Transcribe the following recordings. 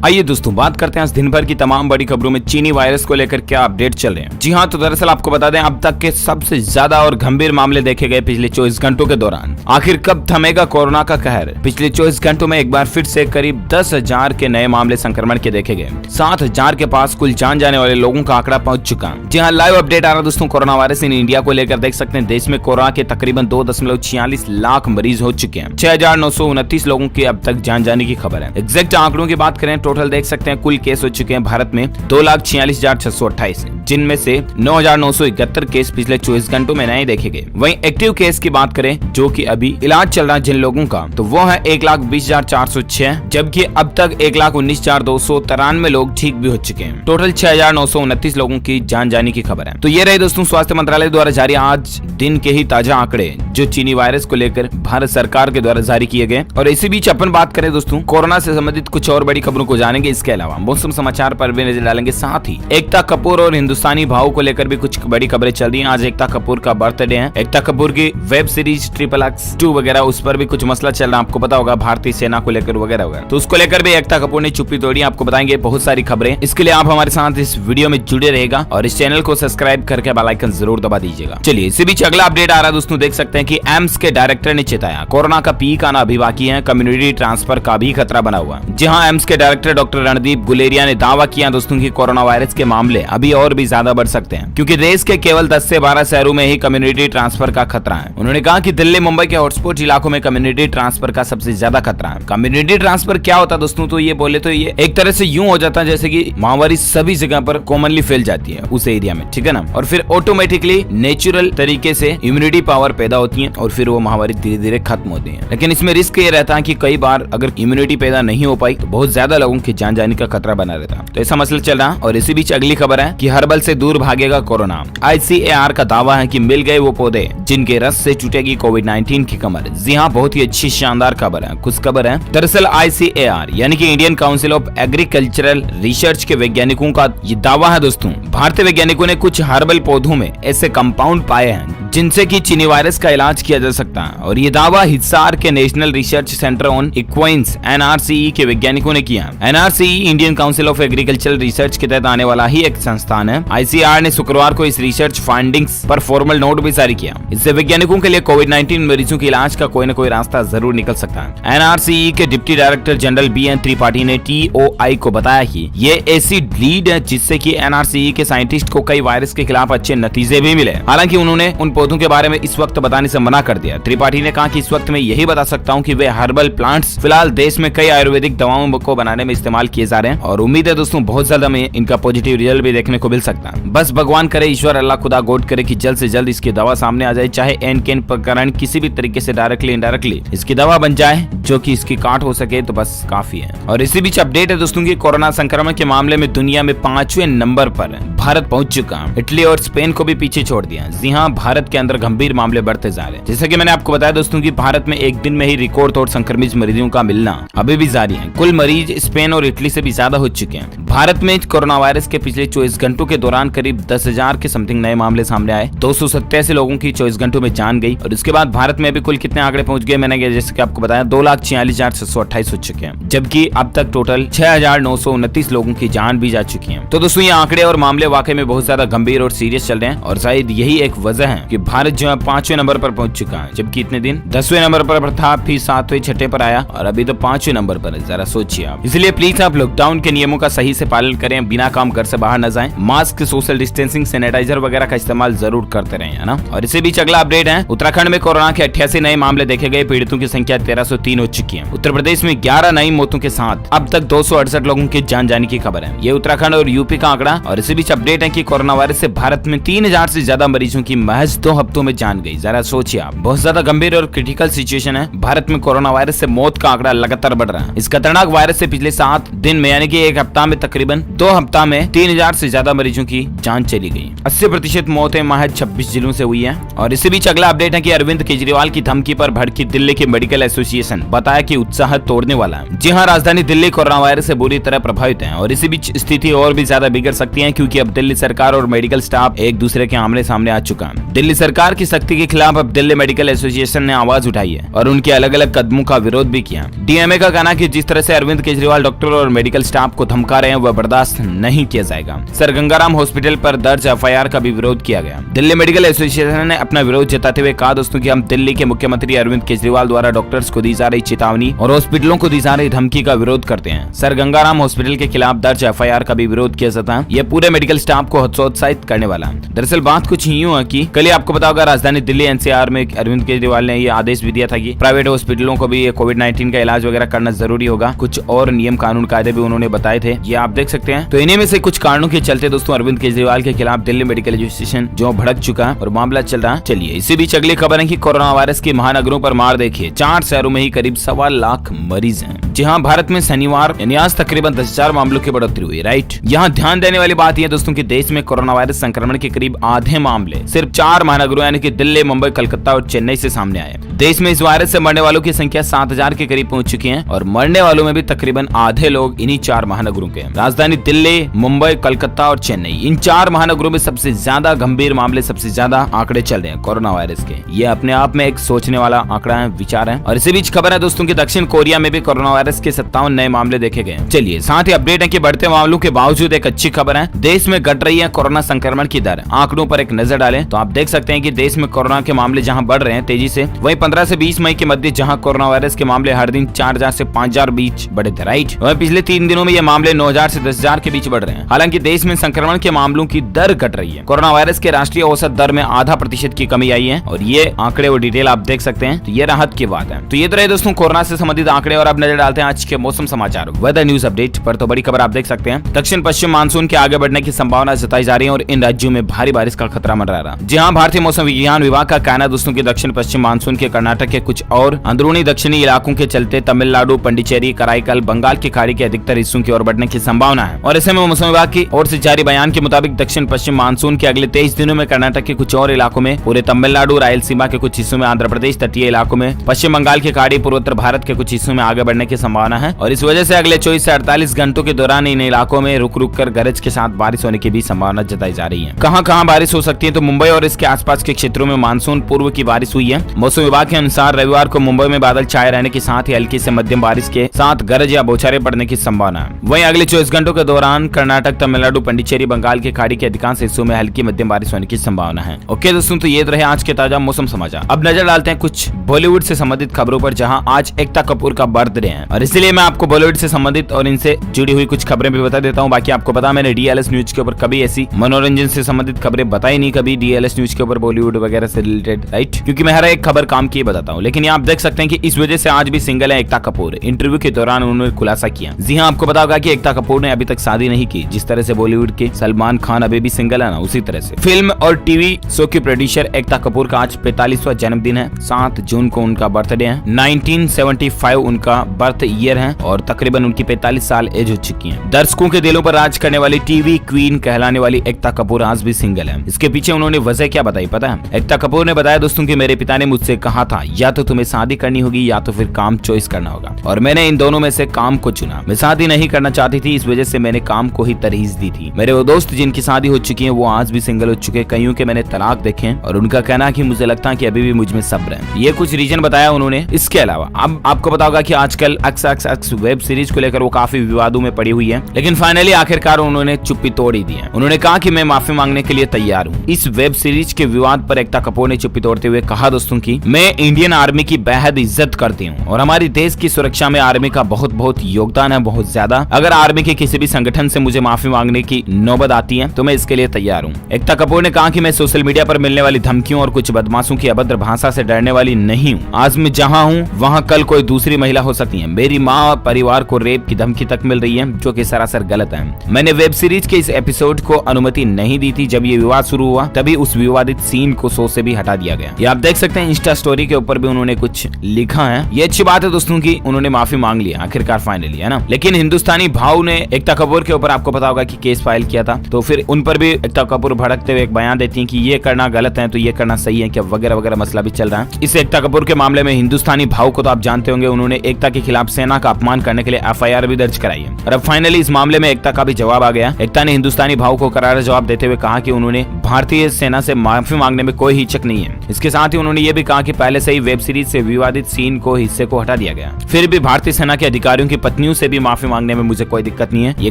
आइए दोस्तों बात करते हैं आज दिन भर की तमाम बड़ी खबरों में चीनी वायरस को लेकर क्या अपडेट चल रहे हैं। जी हाँ, तो दरअसल आपको बता दें अब तक के सबसे ज्यादा और गंभीर मामले देखे गए पिछले 24 घंटों के दौरान। आखिर कब थमेगा कोरोना का कहर? पिछले 24 घंटों में एक बार फिर से करीब 10,000 के नए मामले संक्रमण के देखे गए। 7,000 के पास कुल जान जाने वाले लोगों का आंकड़ा पहुंच चुका। जी हाँ, लाइव अपडेट आ रहा दोस्तों कोरोना वायरस इन इंडिया को लेकर। देख सकते हैं देश में कोरोना के तकरीबन 2.46 लाख मरीज हो चुके हैं। 6,929 लोगों की अब तक जान जाने की खबर है। एग्जैक्ट आंकड़ों की बात करें, टोटल देख सकते हैं कुल केस हो चुके हैं भारत में 2,46,628, जिनमें से 9,971 केस पिछले 24 घंटों में नए देखे गए। वहीं एक्टिव केस की बात करें जो कि अभी इलाज चल रहा है जिन लोगों का, तो वो है 1,20,406, जबकि अब तक 1,19,293 लोग ठीक भी हो चुके हैं। टोटल 6,929 लोगों की जान जाने की खबर है। तो ये रहे दोस्तों स्वास्थ्य मंत्रालय द्वारा जारी आज दिन के ही ताजा आंकड़े जो चीनी वायरस को लेकर भारत सरकार के द्वारा जारी किए गए। और इसी बीच अपन बात करें दोस्तों कोरोना से संबंधित कुछ और बड़ी खबरों को जानेंगे। इसके अलावा मौसम समाचार पर भी नजर डालेंगे। साथ ही एकता कपूर और हिंदुस्तानी भाव को लेकर भी कुछ बड़ी खबरें चल रही हैं। आज एकता कपूर का बर्थडे है। एकता कपूर की वेब सीरीज XXX2 वगैरह उस पर भी कुछ मसला चल रहा है, आपको पता होगा, भारतीय सेना को लेकर वगैरह वगैरह। तो उसको लेकर भी एकता कपूर ने चुप्पी तोड़ी, आपको बताएंगे बहुत सारी खबरें। इसके लिए आप हमारे साथ इस वीडियो में जुड़े रहेगा और इस चैनल को सब्सक्राइब करके बेल आइकन जरूर दबा दीजिएगा। चलिए इसी बीच अगला अपडेट आ रहा है दोस्तों। देख सकते हैं कि एम्स के डायरेक्टर ने चेताया कोरोना का पीक आना अभी बाकी है, कम्युनिटी ट्रांसफर का भी खतरा बना हुआ। जी हाँ, एम्स के डायरेक्टर डॉक्टर रणदीप गुलेरिया ने दावा किया दोस्तों कि कोरोना वायरस के मामले अभी और भी ज्यादा बढ़ सकते हैं, क्योंकि देश के केवल 10 से 12 शहरों में ही कम्युनिटी ट्रांसफर का खतरा है। उन्होंने कहा कि दिल्ली मुंबई के हॉटस्पॉट इलाकों में कम्युनिटी ट्रांसफर का सबसे ज्यादा खतरा है। कम्युनिटी ट्रांसफर क्या होता है दोस्तों? तो ये बोले तो ये एक तरह से यूं हो जाता है जैसे कि महामारी सभी जगह पर कॉमनली फैल जाती है उस एरिया में, ठीक है ना, और फिर ऑटोमेटिकली नेचुरल तरीके से इम्यूनिटी पावर पैदा होती है और फिर वो महामारी धीरे धीरे खत्म होती है। लेकिन इसमें रिस्क ये रहता है कि कई बार अगर इम्यूनिटी पैदा नहीं हो पाई तो बहुत ज्यादा लोगों की जान जाने का खतरा बना रहता है। तो ऐसा मसला चल रहा है। और इसी बीच अगली खबर है कि हर्बल से दूर भागेगा कोरोना। ICAR का दावा है कि मिल गए वो पौधे जिनके रस से टूटेगी कोविड-19 की कमर। जी हाँ, बहुत ही अच्छी शानदार खबर है, खुश खबर है। दरअसल ICAR यानी कि Indian council of agricultural research के वैज्ञानिकों का ये दावा है दोस्तों। भारतीय वैज्ञानिकों ने कुछ हर्बल पौधों में ऐसे कंपाउंड पाए हैं जिनसे कि चीनी वायरस का इलाज किया जा सकता है। और ये दावा हिसार के national research centre on equines NRCE के वैज्ञानिकों ने किया। NRCE Indian council of agricultural research के तहत आने वाला ही एक संस्थान है। ICAR ने शुक्रवार को इस रिसर्च फाइंडिंग्स पर फॉर्मल नोट भी जारी किया। इससे वैज्ञानिकों के लिए कोविड-19 मरीजों के इलाज का कोई न कोई रास्ता जरूर निकल सकता है। NRCE के deputy director general BN Tripathi ने TOI को बताया कि ये ऐसी लीड है जिससे कि NRCE के साइंटिस्ट को कई वायरस के खिलाफ अच्छे नतीजे भी मिले। हालांकि उन्होंने उन पौधों के बारे में इस वक्त बताने से मना कर दिया। त्रिपाठी ने कहा कि इस वक्त मैं यही बता सकता हूं कि वे हर्बल प्लांट्स फिलहाल देश में कई आयुर्वेदिक दवाओं को बनाने में इस्तेमाल किए जा रहे हैं और उम्मीद है दोस्तों बहुत ज्यादा में इनका पॉजिटिव रिजल्ट भी देखने को मिल सकता है। बस भगवान करे, ईश्वर अल्लाह खुदा गॉड करे कि जल्द से जल्द इसकी दवा सामने आ जाए, चाहे एन केन प्रकरण किसी भी तरीके से डायरेक्टली इनडायरेक्टली इसकी दवा बन जाए जो कि इसकी काट हो सके तो बस काफी है। और इसी बीच अपडेट है दोस्तों की कोरोना संक्रमण के मामले में दुनिया में 5वें नंबर पर भारत पहुंच चुका। इटली और स्पेन को भी पीछे छोड़ दिया। जी हाँ, भारत के अंदर गंभीर मामले बढ़ते जा रहे हैं। जैसा कि मैंने आपको बताया दोस्तों कि भारत में एक दिन में ही रिकॉर्ड तोड़ संक्रमित मरीजों का मिलना अभी भी जारी है। कुल मरीज स्पेन और इटली से भी ज्यादा हो चुके हैं। भारत में कोरोना वायरस के पिछले 24 घंटों के दौरान करीब 10,000 के समथिंग नए मामले सामने आए। 287 लोगों की 24 घंटों में जान गई। और इसके बाद भारत में भी कुल कितने आंकड़े पहुंच गए, मैंने जैसे कि आपको बताया 2,46,628 हो चुके हैं, जबकि अब तक टोटल 6,929 लोगों की जान भी जा चुकी है। तो दोस्तों ये आंकड़े और मामले वाकई में बहुत ज्यादा गंभीर और सीरियस चल रहे हैं और शायद यही एक वजह है कि भारत जो है 5वें नंबर पर पहुंच चुका है, जबकि इतने दिन 10वें नंबर पर था, फिर 7वें 6ठे पर आया और अभी तो 5वें नंबर पर है। जरा सोचिए आप। इसलिए प्लीज आप लॉकडाउन के नियमों का सही से पालन करें, बिना काम घर से बाहर न जाएं, मास्क, सोशल डिस्टेंसिंग, सैनिटाइजर वगैरह का इस्तेमाल जरूर करते रहें, है ना। और इसी बीच अगला अपडेट है उत्तराखंड में कोरोना के 88 नए मामले देखे गए। पीड़ितों की संख्या 1303 हो चुकी है। उत्तर प्रदेश में 11 नई मौतों के साथ अब तक 268 लोगों की जान जाने की खबर है। ये उत्तराखंड और यूपी का आंकड़ा। और इसी बीच अपडेट है कि कोरोना वायरस से भारत में 3,000 से ज्यादा मरीजों की महज 2 हफ्तों में जान गई। जरा सोचिए आप, बहुत ज्यादा गंभीर और क्रिटिकल सिचुएशन है। भारत में कोरोना वायरस से मौत का आंकड़ा लगातार बढ़ रहा है। इस खतरनाक वायरस से पिछले 7 दिन में यानी कि एक हफ्ता में तकरीबन 2 हफ्ता में 3000 से ज्यादा मरीजों की जान चली गई। 80% मौतें महज 26 जिलों से हुई है। और इसी बीच अगला अपडेट है कि अरविंद केजरीवाल की धमकी पर भड़की दिल्ली की मेडिकल एसोसिएशन, बताया कि उत्साह तोड़ने वाला है। जी हाँ, राजधानी दिल्ली कोरोना वायरस से बुरी तरह प्रभावित है और इसी बीच स्थिति और भी ज्यादा बिगड़ सकती है, क्योंकि अब दिल्ली सरकार और मेडिकल स्टाफ एक दूसरे के आमने सामने आ चुका है। दिल्ली सरकार की सख्ती के खिलाफ अब दिल्ली मेडिकल एसोसिएशन ने आवाज उठाई है और उनके अलग अलग कदमों का विरोध भी किया। डीएमए का कहना कि जिस तरह से अरविंद केजरीवाल डॉक्टर और मेडिकल स्टाफ को धमका रहे हैं वह बर्दाश्त नहीं किया जाएगा। सर गंगाराम हॉस्पिटल पर दर्ज एफआईआर का भी विरोध किया गया। दिल्ली मेडिकल एसोसिएशन ने अपना विरोध जताते हुए कहा दोस्तों कि हम दिल्ली के मुख्यमंत्री अरविंद केजरीवाल द्वारा डॉक्टर्स को दी जा रही चेतावनी और हॉस्पिटलों को दी जा रही धमकी का विरोध करते हैं। सर गंगाराम हॉस्पिटल के खिलाफ दर्ज एफआईआर का भी विरोध किया जाता है। यह पूरे मेडिकल स्टाफ को हतोत्साहित करने वाला है। दरअसल बात कुछ यूं है कि कल ही आपको पता होगा राजधानी दिल्ली एनसीआर में अरविंद केजरीवाल ने यह आदेश भी दिया था कि प्राइवेट हॉस्पिटलों को भी कोविड-19 का इलाज वगैरह करना जरूरी होगा। कुछ और नियम कानून कायदे भी उन्होंने बताए थे, ये आप देख सकते हैं। तो इन्हीं में से कुछ कारणों के चलते दोस्तों अरविंद केजरीवाल के खिलाफ दिल्ली मेडिकल एसोसिएशन जो भड़क चुका है और मामला चल रहा है। चलिए इसी बीच अगली खबर है कि कोरोना वायरस के महानगरों पर मार देखिए, 4 शहरों में ही करीब 1.25 लाख मरीज हैं। जी हाँ, भारत में शनिवार यानी आज तकरीबन 10,000 मामलों की बढ़ोतरी हुई। राइट, यहाँ ध्यान देने वाली बात यह दोस्तों की देश में कोरोना वायरस संक्रमण के करीब आधे मामले सिर्फ 4 महानगरों यानी कि दिल्ली, मुंबई, कलकत्ता और चेन्नई से सामने आए। देश में इस वायरस से मरने वालों की संख्या 7,000 के करीब पहुंच चुकी है और मरने वालों में भी तकरीबन आधे लोग इन्हीं 4 महानगरों के हैं। राजधानी दिल्ली, मुंबई, कलकत्ता और चेन्नई, इन 4 महानगरों में सबसे ज्यादा गंभीर मामले, सबसे ज्यादा आंकड़े चल रहे हैं कोरोना वायरस के। ये अपने आप में एक सोचने वाला आंकड़ा है, विचार है। और इसी बीच खबर है दोस्तों की दक्षिण कोरिया में भी कोरोना वायरस के 57 नए मामले देखे गए। चलिए साथ ही अपडेट है कि बढ़ते मामलों के बावजूद एक अच्छी खबर है, देश में घट रही है कोरोना संक्रमण की दर। आंकड़ों पर एक नजर डालें तो आप देख सकते हैं कि देश में कोरोना के मामले जहां बढ़ रहे हैं तेजी से, वहीं 15 से 20 मई के मध्य जहां कोरोना वायरस के मामले हर दिन 4,000 से 5,000 बीच बढ़े थे। राइट, वहीं पिछले 3 दिनों में ये मामले 9,000 से 10,000 के बीच बढ़ रहे हैं। हालांकि देश में संक्रमण के मामलों की दर घट रही है। कोरोना वायरस के राष्ट्रीय औसत दर में 0.5% की कमी आई है और ये आंकड़े और डिटेल आप देख सकते हैं, तो ये राहत की बात है। तो ये तो रहे दोस्तों कोरोना से संबंधित आंकड़े और अब नजर डालते हैं आज के मौसम समाचार वेदर न्यूज अपडेट पर। तो बड़ी खबर आप देख सकते हैं, दक्षिण पश्चिम मानसून के आगे बढ़ने की संभावना जताई जा रही है और इन राज्यों में भारी बारिश का खतरा मंडरा रहा है। जी हाँ, भारतीय मौसम विज्ञान विभाग का कहना है दोस्तों की दक्षिण पश्चिम मानसून के कर्नाटक के कुछ और अंदरूनी दक्षिणी इलाकों के चलते तमिलनाडु, पंडिचेरी, कराईकल, बंगाल की खाड़ी के अधिकतर हिस्सों की ओर बढ़ने की संभावना है। और ऐसे में मौसम विभाग की ओर से जारी बयान के मुताबिक दक्षिण पश्चिम मानसून के अगले 23 दिनों में कर्नाटक के कुछ और इलाकों में, पूरे तमिलनाडु, रायलसीमा के कुछ हिस्सों में, आंध्र प्रदेश तटीय इलाकों में, पश्चिम बंगाल की खाड़ी, पूर्वोत्तर भारत के कुछ हिस्सों में आगे बढ़ने की संभावना है। और इस वजह से अगले 24 से 48 घंटों के दौरान इन इलाकों में रुक रुक कर गरज के साथ बारिश होने की भी संभावना जताई जा रही है। कहां बारिश हो सकती है, तो मुंबई और इसके आसपास के क्षेत्रों में मानसून पूर्व की बारिश हुई है। मौसम विभाग के अनुसार रविवार को मुंबई में बादल छाए रहने के साथ ही हल्की से मध्यम बारिश के साथ गरज या बौछारें पड़ने की संभावना है। वहीं अगले 24 घंटों के दौरान कर्नाटक, तमिलनाडु, पंडिचेरी, बंगाल की खाड़ी के अधिकांश हिस्सों में हल्की मध्यम बारिश होने की संभावना है। ओके दोस्तों, तो ये रहे आज के ताजा मौसम समाचार। अब नजर डालते हैं कुछ बॉलीवुड से संबंधित खबरों पर, जहां आज एकता कपूर का बर्थडे है और इसलिए मैं आपको बॉलीवुड से संबंधित और इनसे जुड़ी हुई कुछ खबरें भी बता देता हूं। बाकी आपको पता, मैंने डीएलएस न्यूज के ऊपर कभी ऐसी मनोरंजन से संबंधित खबरें बताई नहीं, कभी डीएलएस न्यूज के ऊपर बॉलीवुड वगैरह से रिलेटेड। राइट, क्योंकि मैं हर एक खबर काम की बताता हूँ। लेकिन आप देख सकते हैं कि इस वजह से आज भी सिंगल है एकता कपूर। इंटरव्यू के दौरान उन्होंने खुलासा किया। जी हाँ, आपको पता होगा कि एकता कपूर ने अभी तक शादी नहीं की। जिस तरह से बॉलीवुड के सलमान खान अभी भी सिंगल है ना, उसी तरह से फिल्म और टीवी शो की प्रोड्यूसर एकता कपूर का आज 45वां जन्मदिन है। 7 जून को उनका बर्थडे है। 1975 उनका बर्थ ईयर है और तकरीबन उनकी 45 साल एज हो चुकी है। दर्शकों के दिलों पर राज करने वाली टीवी क्वीन कहलाने वाली एकता कपूर आज भी सिंगल है। इसके पीछे उन्होंने वजह क्या बताई पता है? एकता कपूर ने बताया दोस्तों कि मेरे पिता ने मुझसे कहा था या तो तुम्हें शादी करनी होगी या तो फिर काम चॉइस करना होगा, और मैंने इन दोनों में से काम को चुना। मैं शादी नहीं करना चाहती थी, इस वजह से मैंने काम को ही तरजीह दी थी। मेरे वो दोस्त जिनकी शादी हो चुकी है वो आज भी सिंगल हो चुके, कईयों के मैंने तलाक देखे और उनका कहना कि मुझे लगता है कि अभी भी मुझ में सब्र है। ये कुछ रीजन बताया उन्होंने। इसके अलावा अब आपको पता होगा कि आजकल XXX वेब सीरीज को लेकर वो काफी विवादों में पड़ी हुई है, लेकिन फाइनली आखिरकार उन्होंने चुप्पी तोड़ ही दी है। उन्होंने कहा कि मैं माफी मांगने के लिए तैयार हूँ। इस वेब सीरीज के विवाद पर एकता कपूर ने चुप्पी तोड़ते हुए कहा दोस्तों की मैं इंडियन आर्मी की बेहद इज्जत करती हूँ और हमारी देश की सुरक्षा में आर्मी का बहुत योगदान है, बहुत ज्यादा। अगर आर्मी के किसी भी संगठन से मुझे माफी मांगने की नौबत आती है तो मैं इसके लिए तैयार हूँ। एकता कपूर ने कहा कि मैं सोशल मीडिया पर मिलने वाली धमकियों और कुछ बदमाशों की अभद्र भाषा से डरने वाली नहीं हूँ। आज मैं जहाँ हूँ वहाँ कल कोई दूसरी महिला हो सकती है। मेरी माँ और परिवार को रेप की धमकी तक मिल रही है, जो कि सरासर गलत है। मैंने वेब सीरीज के इस एपिसोड को अनुमति नहीं दी थी। जब ये विवाद शुरू हुआ तभी उस विवादित सीन को शो से भी हटा दिया गया। ये आप देख सकते हैं इंस्टा स्टोरी के ऊपर भी उन्होंने कुछ लिखा है। ये अच्छी बात है दोस्तों की उन्होंने माफी मांग लिया आखिरकार फाइनली, है ना। लेकिन हिंदुस्तानी भाव ने एकता कपूर के ऊपर आपको पता होगा कि केस फाइल किया था, तो फिर उन पर भी एकता कपूर भड़कते हुए एक बयान देती हैं कि ये करना गलत है तो ये करना सही है क्या, वगैरह वगैरह मसला भी चल रहा है। इस एकता कपूर के मामले में हिंदुस्तानी भाव को तो आप जानते होंगे, उन्होंने एकता के खिलाफ सेना का अपमान करने के लिए FIR भी दर्ज कराई है। और अब फाइनली इस मामले में एकता का भी जवाब आ गया। एकता ने हिंदुस्तानी भाव को करारा जवाब देते हुए कहा कि उन्होंने भारतीय सेना से माफी मांगने में कोई हिचक नहीं है। इसके साथ ही उन्होंने ये भी कहा कि पहले से ही वेब सीरीज से विवादित सीन को हिस्से को हटा दिया गया, फिर भी भारतीय सेना के अधिकारियों की पत्नियों से भी माफी मांगने में मुझे कोई दिक्कत नहीं है, ये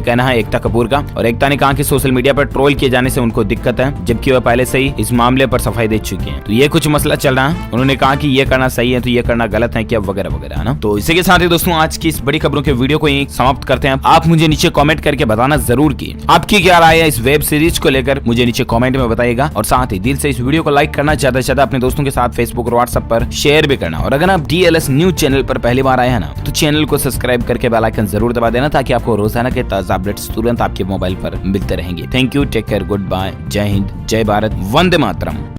कहना है एकता कपूर का। और एकता ने कहा कि सोशल मीडिया पर ट्रोल किए जाने से उनको दिक्कत है, जबकि वह पहले से ही इस मामले पर सफाई दे चुकी हैं। तो ये कुछ मसला चल रहा है। उन्होंने कहा कि ये करना सही है तो ये करना गलत है क्या, वगैरह वगैरह, है ना। तो इसी के साथ ही दोस्तों आज की इस बड़ी खबरों के वीडियो को यहीं समाप्त करते हैं। आप मुझे नीचे कमेंट करके बताना जरूर की आपकी क्या राय है इस वेब सीरीज को लेकर, मुझे नीचे कमेंट में बताइएगा। और साथ ही दिल से इस वीडियो को लाइक करना, ज्यादा से ज्यादा अपने दोस्तों के साथ फेसबुक और व्हाट्सएप पर शेयर भी करना। और अगर आप DLS न्यूज चैनल पर पहली बार आए हैं ना, तो चैनल को सब्सक्राइब करके बेल आइकन जरूर दबा देना, ताकि आपको रोजाना के ताजा अपडेट्स तुरंत आपके मोबाइल पर मिलते रहेंगे। Thank you, take care, good bye, जय हिंद, जय भारत, वंदे मातरम।